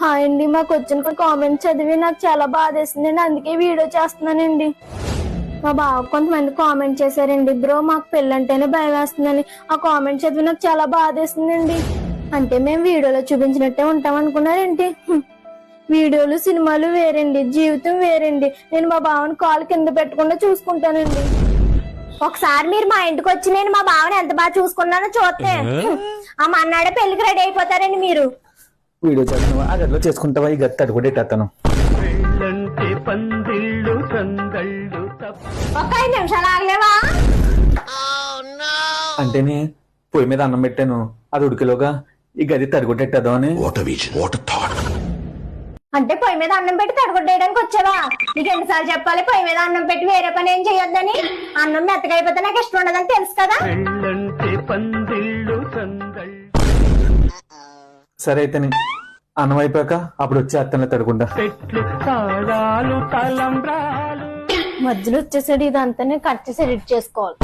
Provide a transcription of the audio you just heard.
Hi అండి, మాకు వచ్చిన కామెంట్ చదివి నాకు చాలా బాధేసిందండి, అందుకే వీడియో చేస్తున్నానండి. మా బావ కొంతమంది కామెంట్ చేశారండి, బ్రో మాకు పెళ్ళంటేనే భయం వేస్తుందని. ఆ కామెంట్ చదివి నాకు చాలా బాధేసిందండి. అంటే మేము వీడియోలో చూపించినట్టే ఉంటాం అనుకున్నారేంటి? వీడియోలు సినిమాలు వేరండి, జీవితం వేరండి. నేను మా బావని కాలు కింద పెట్టకుండా చూసుకుంటానండి. ఒకసారి మీరు మా ఇంటికి వచ్చి నేను మా బావని ఎంత బాగా చూసుకున్నానో చూస్తే ఆ మన్నాడే పెళ్లికి రెడీ అయిపోతారండి మీరు. వీడియో చేస్తున్నావా? ఆ గదిలో చేసుకుంటావా? ఈ గది తడుగుడేటను ఒక 5 నిమిషాలు ఆగలేవా? అంటేనే పొయ్యి మీద అన్నం పెట్టాను, అది ఉడికిలోగా ఈ గది తడుగుడెట్టదో అని. అంటే పొయ్యి మీద అన్నం పెట్టి తడగొట్టేయడానికి వచ్చావా? నీకు ఎన్నిసార్లు చెప్పాలి పొయ్యి మీద అన్నం పెట్టి వేరే పని ఏం చేయొద్దని? అన్నం మెత్తగా అయిపోతే నాకు ఇష్టం ఉండదని తెలుసు కదా. సరే అయితే అన్నం అయిపోయాక అప్పుడు వచ్చి అత్తనే తడుకుంటా. మధ్యలో వచ్చేసాడు, ఇదంతా నేను కట్ చేసి ఎడిట్ చేసుకోవాలి.